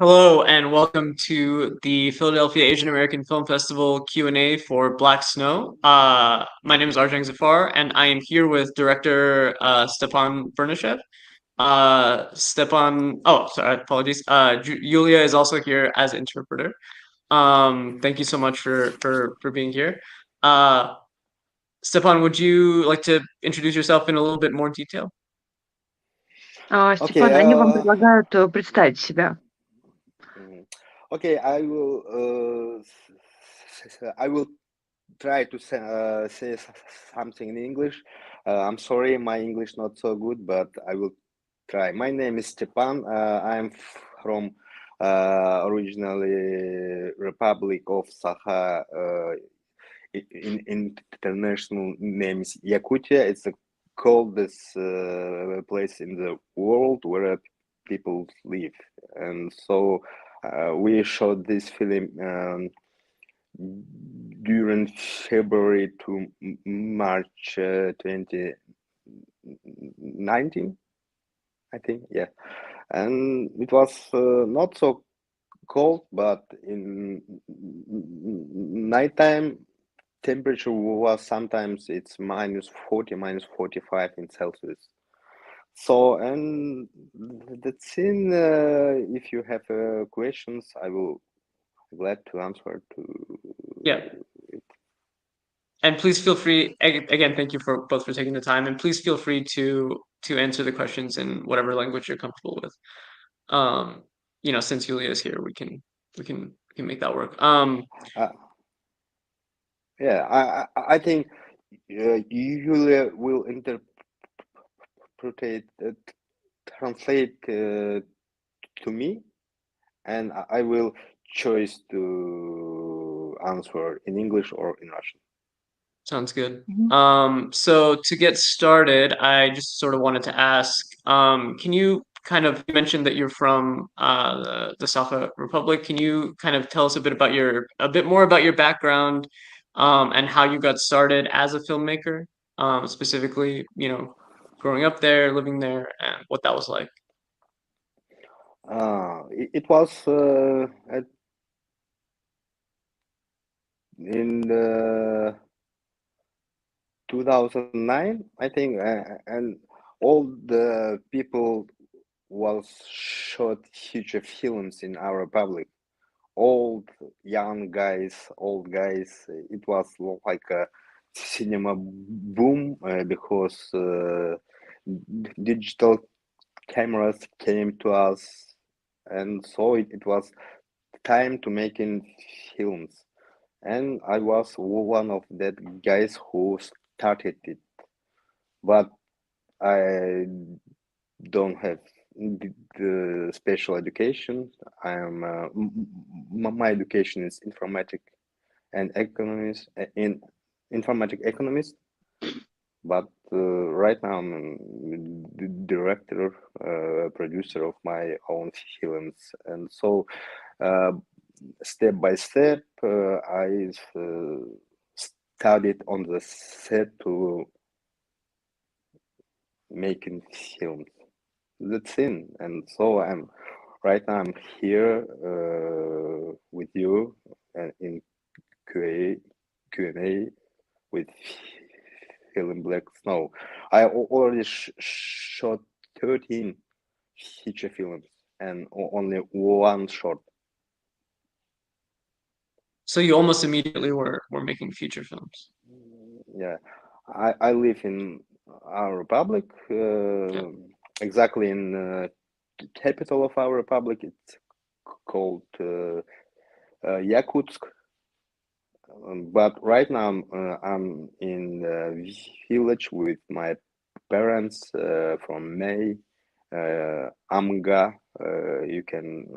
Hello and welcome to the Philadelphia Asian American Film Festival Q&A for Black Snow. My name is Arjang Zafar and I am here with director Stepan Vernashev. Sorry, apologies. Yulia is also here as interpreter. Thank you so much for being here. Uh, Stepan, would you like to introduce yourself in a little bit more detail? Okay, Степан, они вам предлагают представить себя. mm, okay, I will try to say something in English. I'm sorry, my English not so good, but I will try. My name is Stepan. I'm from originally Republic of Sakha. In international name is Yakutia. It's the coldest place in the world where people live, and so we shot this film during February to March 2019, I think. Yeah, and it was not so cold, but in nighttime temperature was sometimes it's minus 40, minus 45 in Celsius. So, and that's in, if you have questions, I will glad to answer to Yeah. it. And please feel free, again, thank you for both for taking the time, and please feel free to answer the questions in whatever language you're comfortable with. Um, since Yulia is here, we can make that work. Uh, yeah, I think you will interpret translate to me, and I will choose to answer in English or in Russian. Sounds good. Мгм. So to get started, I just sort of wanted to ask, can you you mentioned that you're from the Sakha Republic. Can you kind of tell us a bit more about your background, and how you got started as a filmmaker, specifically, growing up there, living there, and what that was like? It was in the 2009, I think, and all the people was shot huge films in our republic. Old, young guys, old guys. It was like a cinema boom because digital cameras came to us, and so it was time to making films. And I was one of that guys who started it, but I don't have the special education. I am my education is informatic and economist in informatic economist, but right now I'm the director, producer of my own films, and so uh, step by step I studied on the set to making films. That's it. And so I'm here with you in Q&A with film Black Snow. I already shot 13 feature films and only one short. So you almost immediately were making feature films. Yeah, I live in our republic, Yeah. exactly in capital of our republic. It's called Yakutsk. But right now I'm in the village with my parents from May, Amga. You can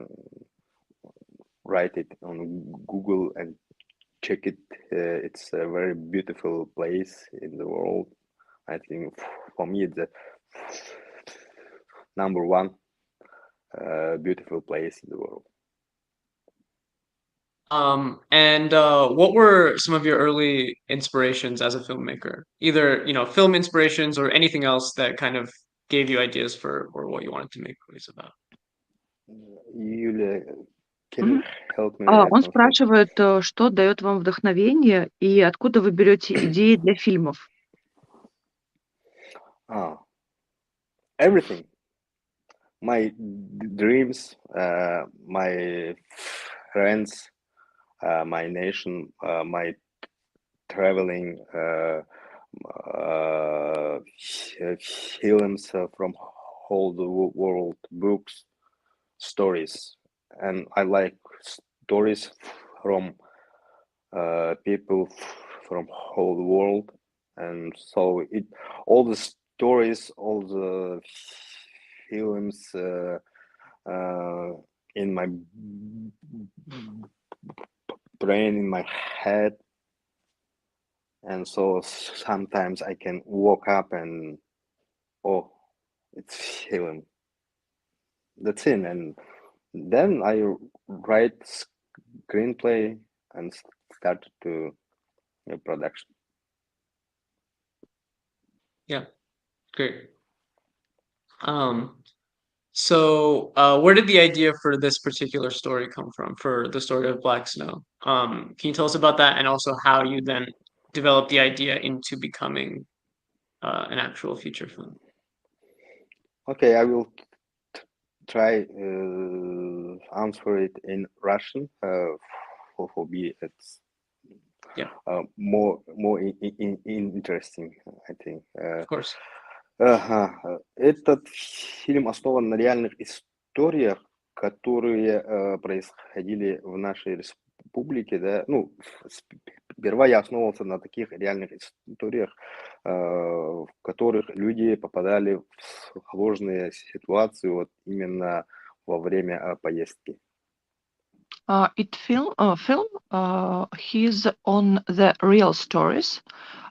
write it on Google and check it. It's a very beautiful place in the world. I think for me it's the number one beautiful place in the world. And what were some of your early inspirations as a filmmaker? Either, film inspirations or anything else that kind of gave you ideas for what you wanted to make movies about. Юлия, can you Мгм. help me Он translate? спрашивает, что дает вам вдохновение и откуда вы берете идеи для фильмов? Ah, everything. My dreams, my friends, my nation, my traveling, films from whole the world, books, stories, and I like stories from people from whole world, and so it all the stories, all the films uh, in my brain, in my head, and so sometimes I can walk up and oh, it's film. That's it, and then I write screenplay and start to production. Yeah, great. Um, so where did the idea for this particular story come from, for the story of Black Snow? Can you tell us about that and also how you then developed the idea into becoming an actual feature film? Okay, I will try answer it in Russian for me it's Yeah, more interesting, I think. of course. Ага. Этот фильм основан на реальных историях, которые происходили в нашей республике, да. Ну, сперва я основывался на таких реальных историях, в которых люди попадали в сложные ситуации вот именно во время поездки. He's on the real stories,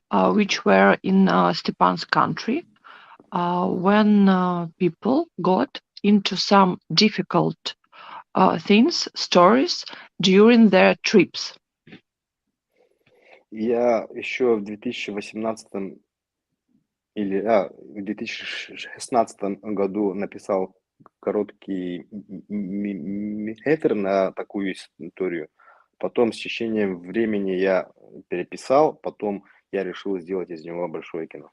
which were in Stepan's country, when people got into some difficult things, stories during their trips. Я еще в 2018 в 2016 году написал короткий метр на такую историю. Потом с течением времени я переписал, потом я решил сделать из него большое кино.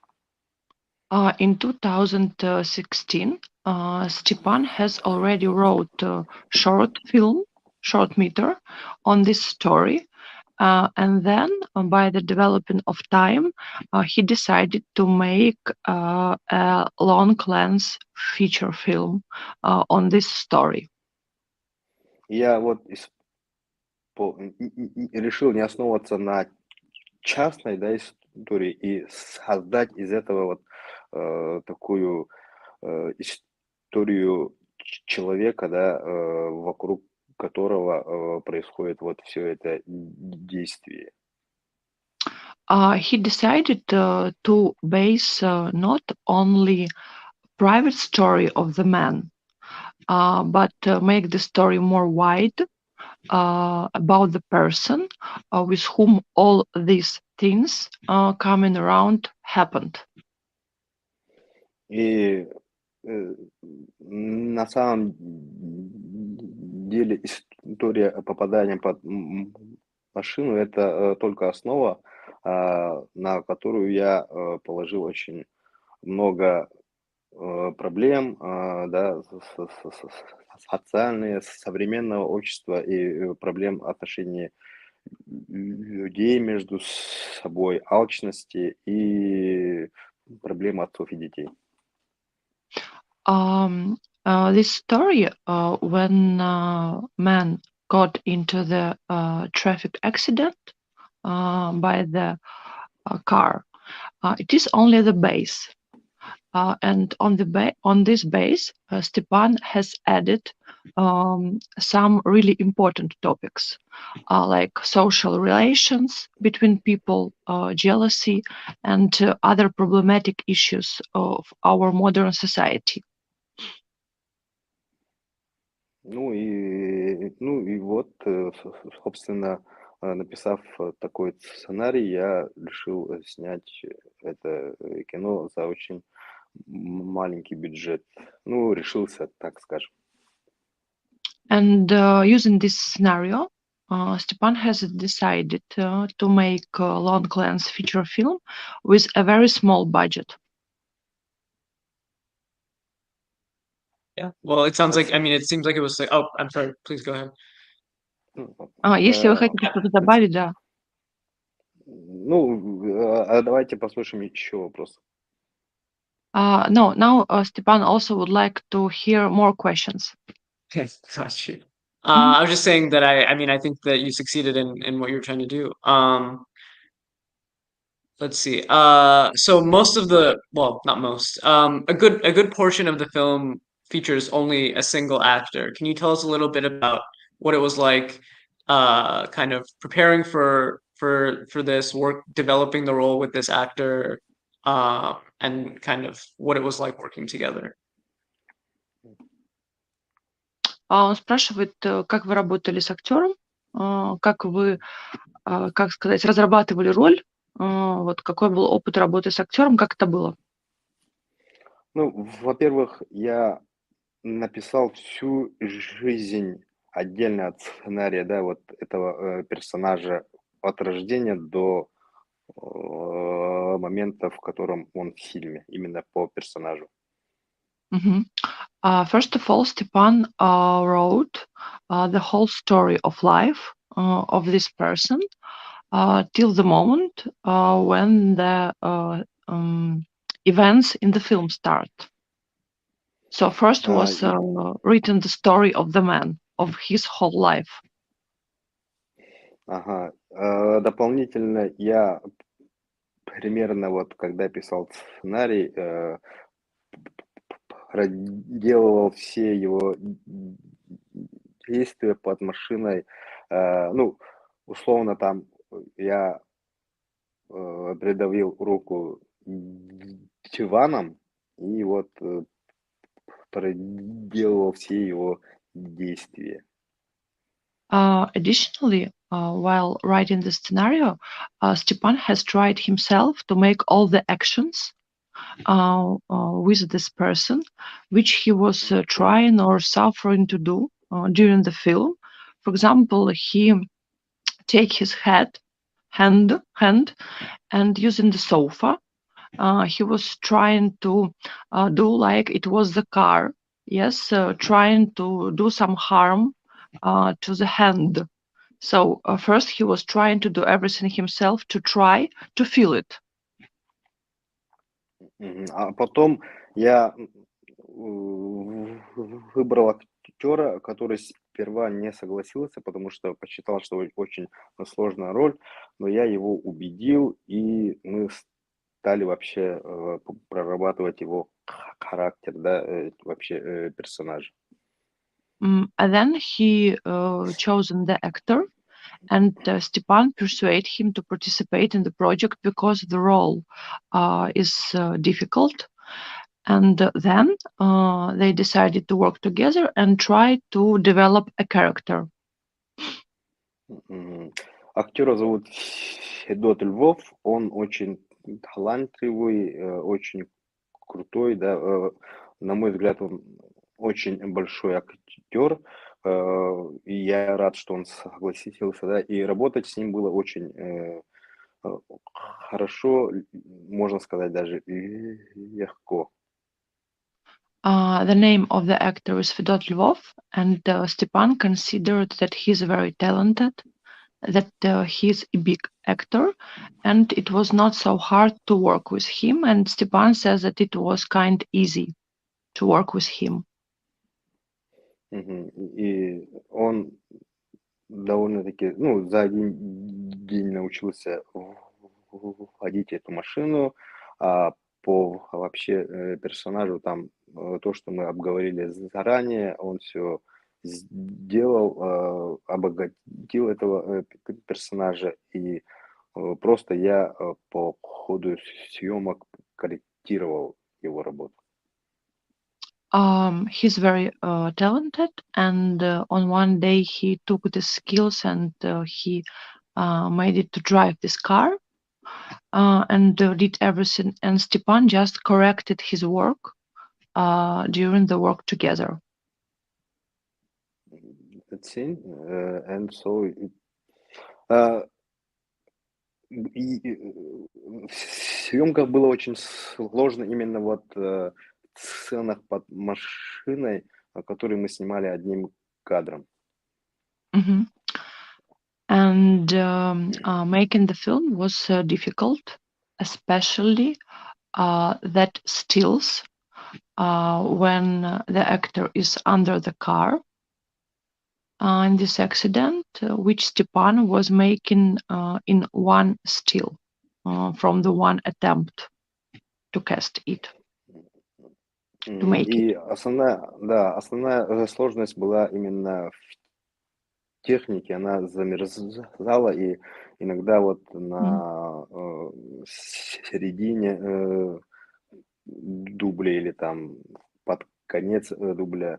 In 2016, Stepan has already wrote a short meter on this story, and then by the development of time, he decided to make a long-length feature film on this story. Я вот решил не основываться на частной, да, истории и создать из этого вот такую историю человека, да, вокруг которого происходит вот все это действие. He decided to base not only private story of the man, but make the story more wide about the person with whom all these things coming around happened. И на самом деле история попадания под машину это только основа, на которую я положил очень много проблем, да, социальные, современного общества и проблем отношений людей между собой, алчности и проблемы отцов и детей. This story, when man got into the traffic accident by the car, it is only the base. And on this base, Stepan has added some really important topics like social relations between people, jealousy, and other problematic issues of our modern society. Ну и вот, собственно, написав такой сценарий, я решил снять это кино за очень маленький бюджет. Ну, решился, так скажем. And using this scenario, Stepan has decided to make a long-length feature film with a very small budget. Yeah. Well, it sounds like, I Спасибо. mean, it seems like it was like, oh, I'm sorry. Please go ahead. Если вы Э, хотите что-то добавить, да. Давайте послушаем еще вопрос. No, now Stepan also would like to hear more questions. Okay, got you. Mhm. I was just saying that I mean, I think that you succeeded in what you're trying to do. Let's see. So most of the, well, not most, a good portion of the film features only a single actor. Can you tell us a little bit about what it was like, kind of preparing for this work, developing the role with this actor, and kind of what it was like working together? Он спрашивает, как вы работали с актером, как вы, как сказать, разрабатывали роль, вот какой был опыт работы с актером, как это было? Ну, во-первых, я написал всю жизнь отдельно от сценария, да, вот этого персонажа от рождения до момента, в котором он в фильме, именно по персонажу. Мгм. First of all, Stepan wrote the whole story of life of this person till the moment when the events in the film start. So first was written the story of the man, of his whole life. Ага. Дополнительно я примерно вот, когда писал сценарий, проделывал все его действия под машиной. Ну, условно там я придавил руку диваном и вот проделывал все его действия. Additionally, while writing the scenario, Stepan has tried himself to make all the actions with this person, which he was trying or suffering to do during the film. For example, he take his hand, and using the sofa, he was trying to do like it was the car. Yes, trying to do some harm to the hand. So first he was trying to do everything himself to try to feel it. А потом я выбрал актера, который сперва не согласился, потому что посчитал, что очень сложная роль, но я его убедил, и мы стали вообще прорабатывать его характер, да, вообще персонажа. And then he chosen the actor, and Stepan persuaded him to participate in the project because the role is difficult. And then they decided to work together and try to develop a character. Актера зовут Федот Львов, он очень талантливый, очень крутой, да, на мой взгляд, он очень большой актер, и я рад, что он согласился, да, и работать с ним было очень хорошо, можно сказать, даже легко. The name of the actor is Fedot Lvov, and Stepan considered that he's very talented, that he's a big actor, and it was not so hard to work with him. And Stepan says that it was kind easy to work with him. И он довольно-таки, ну, за один день научился водить эту машину, а по вообще персонажу там то, что мы обговорили заранее, он все сделал, обогатил этого персонажа, и просто я по ходу съемок корректировал его работу. He's very talented, and on one day he took the skills and he made it to drive this car and did everything. And Stepan just corrected his work during the work together. that scene, and so uh, в съемках было очень сложно именно вот в сценах под машиной, которые мы снимали одним кадром. Mhm. And making the film was difficult, especially that stills when the actor is under the car. In this accident, which Stepan was making in one still from the one attempt to cast it, to make it. И основная сложность была именно в технике, она замерзала, и иногда вот на середине дубля или там под конец дубля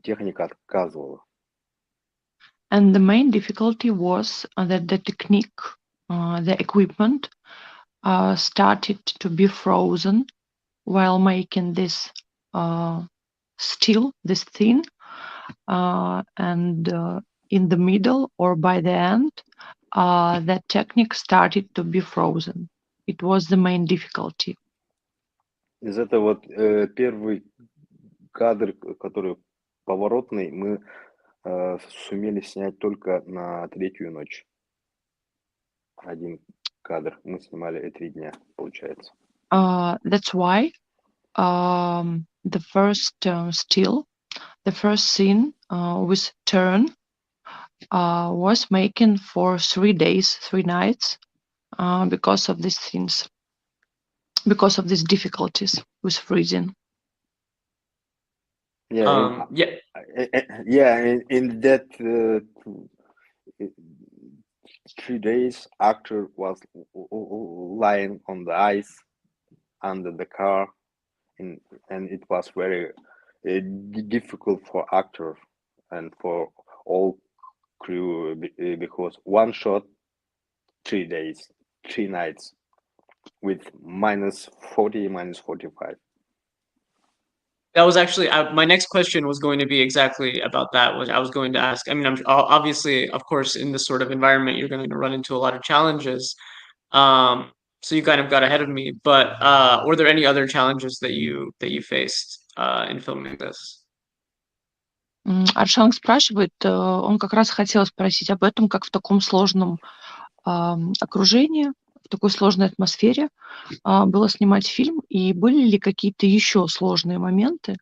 техника отказывала. And the main difficulty was that the technique, the equipment, started to be frozen while making this still, this thin, and in the middle or by the end, that technique started to be frozen. It was the main difficulty. Из этого вот первый кадр, который поворотный, мы сумели снять только на третью ночь. Один кадр. Мы снимали 3 дня, получается. That's why the first still, the first scene with turn was making for 3 days, 3 nights because of these things, because of these difficulties with freezing. Yeah, in that 3 days, actor was lying on the ice under the car, and it was very difficult for actor and for all crew because one shot, 3 days, 3 nights with -40, -45. That was actually my next question was going to be exactly about that. Was I was going to ask. I mean, I'm obviously, of course, in this sort of environment, you're going to run into a lot of challenges. So you kind of got ahead of me. But were there any other challenges that you faced in filming this? Аршанг спрашивает, он как раз хотел спросить об этом, как в таком сложном окружении, в такой сложной атмосфере было снимать фильм, и были ли какие-то еще сложные моменты,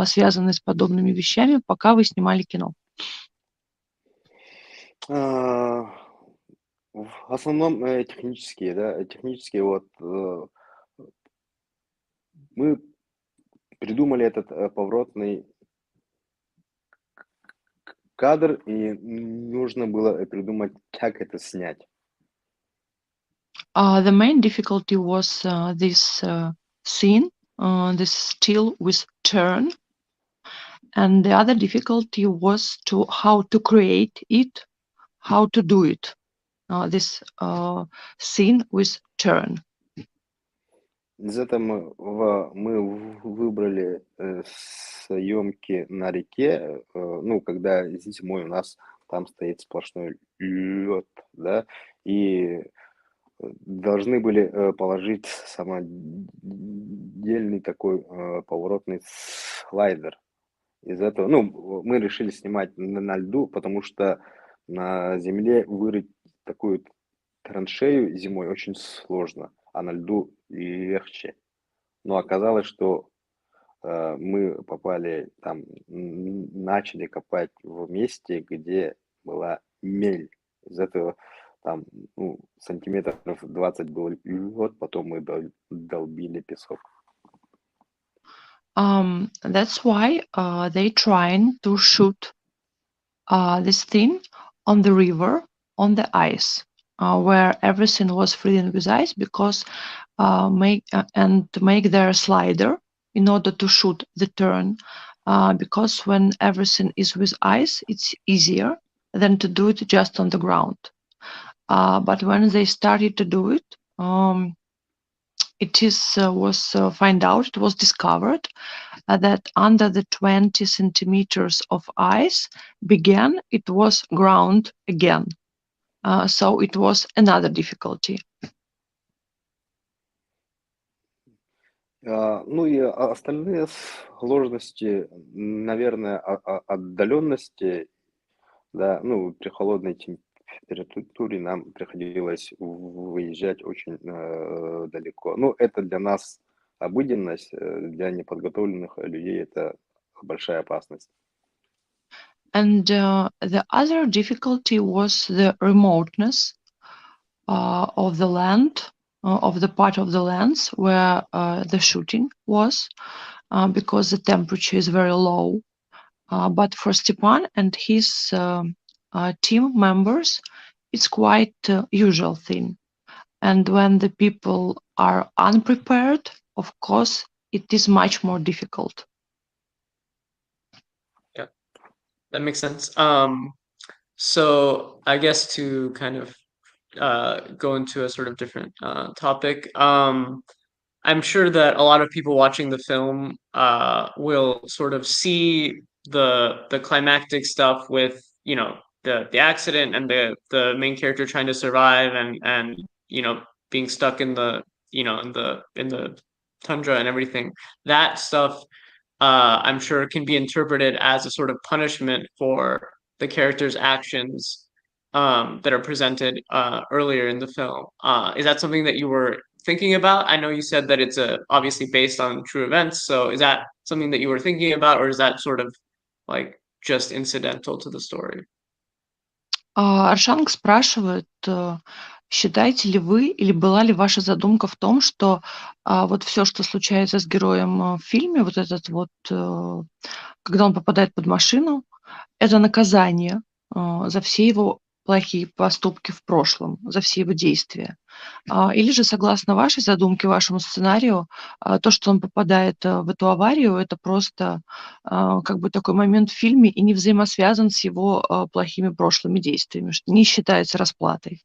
связанные с подобными вещами, пока вы снимали кино? В основном технические, да, технические вот мы придумали этот поворотный кадр, и нужно было придумать, как это снять. The main difficulty was this scene, this still with turn, and the other difficulty was how to create it, how to do it. This scene with turn. Из этого мы выбрали съемки на реке, ну, когда зимой у нас там стоит сплошной лед, да, и должны были положить самодельный такой поворотный слайдер. Из этого, ну, мы решили снимать на льду, потому что на земле вырыть такую траншею зимой очень сложно, а на льду легче. Но оказалось, что мы попали там, начали копать в месте, где была мель. Из этого там сантиметров 20 был лед, потом мы долбили песок. That's why they trying to shoot this thing on the river, on the ice, where everything was freezing with ice, because to make their slider in order to shoot the turn, because when everything is with ice, it's easier than to do it just on the ground. But when they started to do it, it was discovered that under the 20 centimeters of ice it was ground again. So it was another difficulty. Ну и остальные сложности, наверное, отдаленности, да, ну, при холодной температуре нам приходилось выезжать очень далеко. Ну, это для нас обыденность, для неподготовленных людей это большая опасность. And the other difficulty was the remoteness of the land, of the part of the lands where the shooting was, because the temperature is very low. But for Stepan and his team members, it's quite usual thing. And when the people are unprepared, of course, it is much more difficult. Yeah, that makes sense. So I guess to kind of go into a sort of different topic, I'm sure that a lot of people watching the film will sort of see the climactic stuff with, you know, the accident and the main character trying to survive and you know being stuck in the, you know, in the tundra and everything. That stuff I'm sure can be interpreted as a sort of punishment for the character's actions that are presented earlier in the film. Is that something that you were thinking about? I know you said that it's obviously based on true events, so is that something that you were thinking about, or is that sort of like just incidental to the story? Аршанг спрашивает, считаете ли вы или была ли ваша задумка в том, что вот все, что случается с героем в фильме, вот этот вот, когда он попадает под машину, это наказание за все его плохие поступки в прошлом, за все его действия. Или же, согласно вашей задумке, вашему сценарию, то, что он попадает в эту аварию, это просто как бы такой момент в фильме и не взаимосвязан с его плохими прошлыми действиями, что не считается расплатой.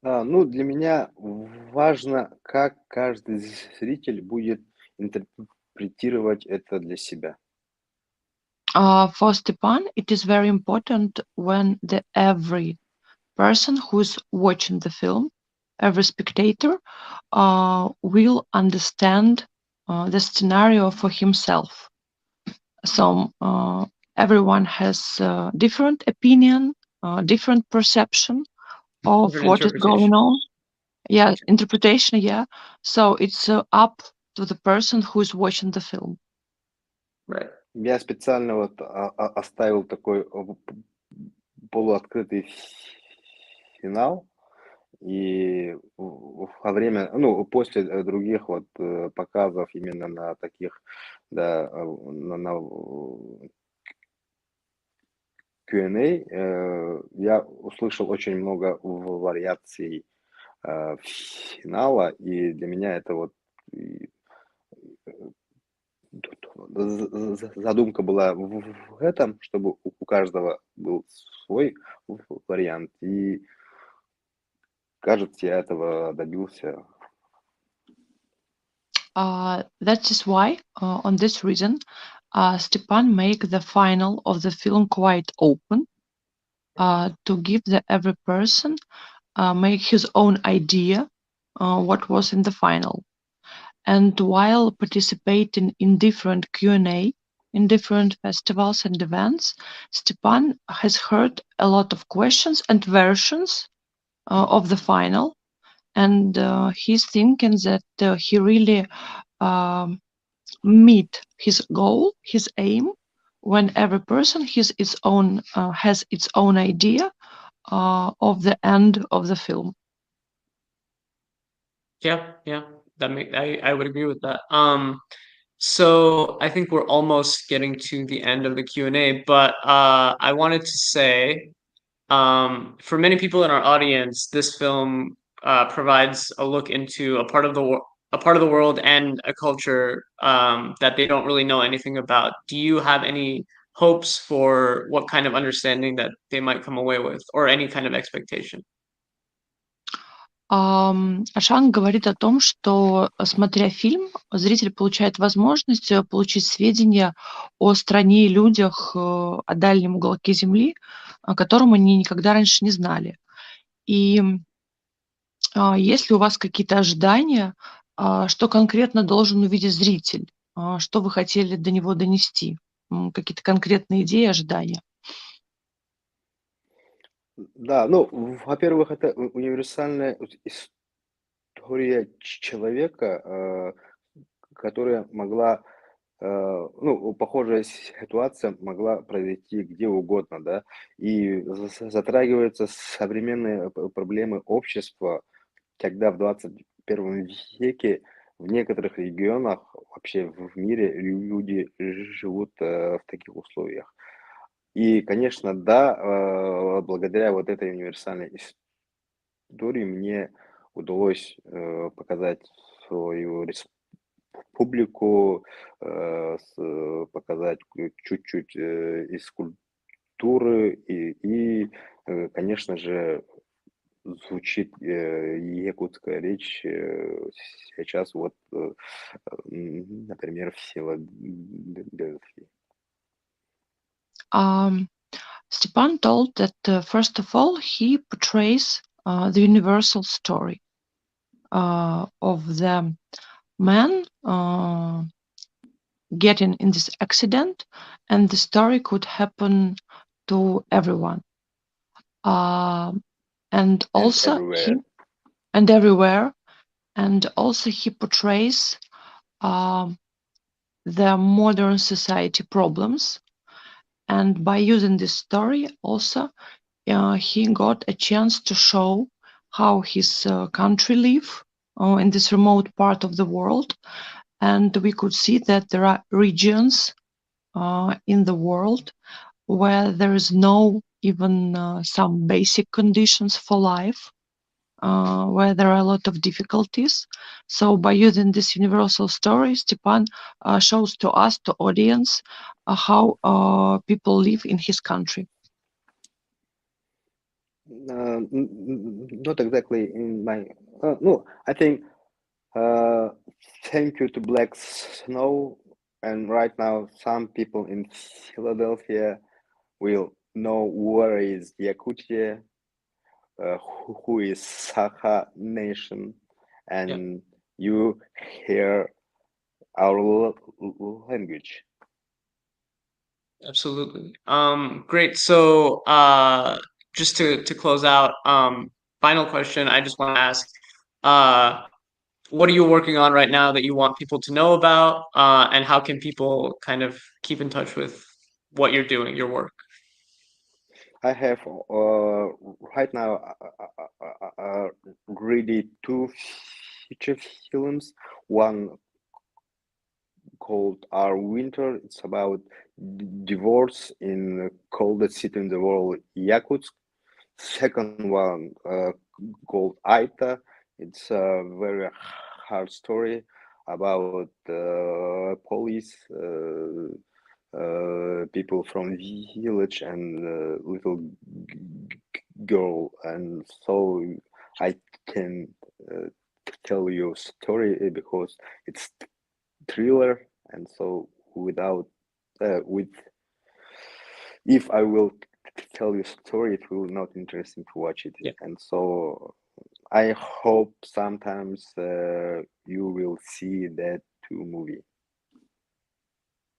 Ну, для меня важно, как каждый зритель будет интерпретировать это для себя. For Stepan, it is very important when every person who is watching the film, every spectator, will understand the scenario for himself. So everyone has different opinion, different perception of Different what is going interpretation. on. Yeah, interpretation. Yeah. So it's up to the person who is watching the film. Right. Я специально вот оставил такой полуоткрытый финал, и во время, ну, после других вот показов именно на таких, да, на Q&A, я услышал очень много вариаций финала, и для меня это вот задумка была в этом, чтобы у каждого был свой вариант, и кажется, я этого добился. That is why, on this reason, Stepan make the final of the film quite open, to give every person make his own idea what was in the final. And while participating in different Q&A, in different festivals and events, Stepan has heard a lot of questions and versions of the final, and he's thinking that he really meet his goal, his aim, when every person has its own idea of the end of the film. Yeah, I would agree with that. So I think we're almost getting to the end of the Q&A, but I wanted to say, for many people in our audience, this film provides a look into a part of the world and a culture that they don't really know anything about. Do you have any hopes for what kind of understanding that they might come away with, or any kind of expectation? Ашан говорит о том, что, смотря фильм, зритель получает возможность, получить сведения о стране и людях, о дальнем уголке Земли, о котором они никогда раньше не знали. И, есть ли у вас какие-то ожидания, что конкретно должен увидеть зритель? Что вы хотели до него донести? Какие-то конкретные идеи, ожидания? Да, ну, во-первых, это универсальная история человека, которая могла, ну, похожая ситуация могла произойти где угодно, да, и затрагиваются современные проблемы общества, когда в 21 веке в некоторых регионах вообще в мире люди живут в таких условиях. И, конечно, да, благодаря вот этой универсальной истории мне удалось показать свою республику, показать чуть-чуть из культуры конечно же, звучит якутская речь сейчас вот, например, в Филадельфии. Stepan told that, first of all, he portrays the universal story of the man getting in this accident, and the story could happen to everyone. And And also everywhere. and everywhere, and also he portrays the modern society problems. And by using this story, also he got a chance to show how his country live in this remote part of the world, and we could see that there are regions in the world where there is no even some basic conditions for life, where there are a lot of difficulties. So by using this universal story, Stepan shows to us, to audience, how people live in his country. Not exactly in my. No, I think uh, thank you to Black Snow, and right now some people in Philadelphia will know where is Yakutia, who is Sakha Nation, Yeah, and you hear our language. absolutely. Great. So, just to close out, final question, I just want to ask, uh, what are you working on right now that you want people to know about? And how can people kind of keep in touch with what you're doing, your work? I have right now really two feature films. One called Our Winter. It's about divorce in the coldest city in the world, Yakutsk. Second one called Aita. It's a very hard story about police, people from village and little girl, and so I can uh, tell you story because it's thriller, and so without with if I will tell you story, it will not interesting to watch it, Yeah, and so I hope sometimes you will see that two movie.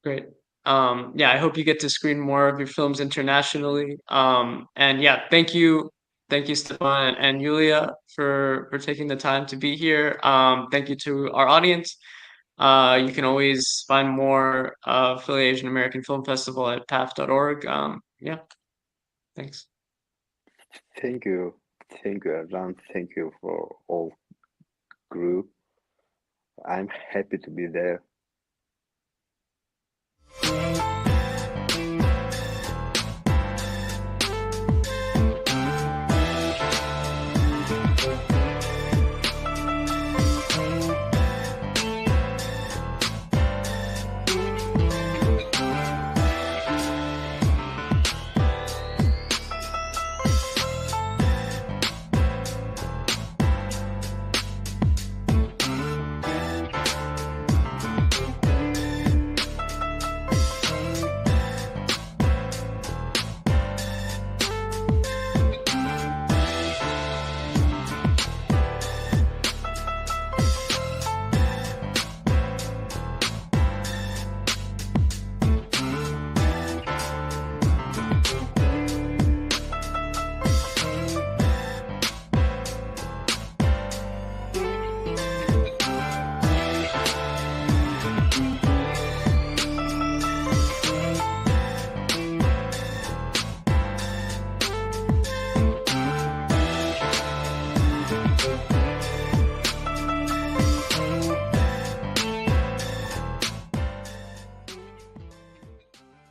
great. Yeah, I hope you get to screen more of your films internationally. And yeah, thank you, Stefan and Yulia, for taking the time to be here. Thank you to our audience. You can always find more Philly Asian American Film Festival at PAF.org. Yeah, thanks. Thank you, Arjan. Thank you for all crew. I'm happy to be there.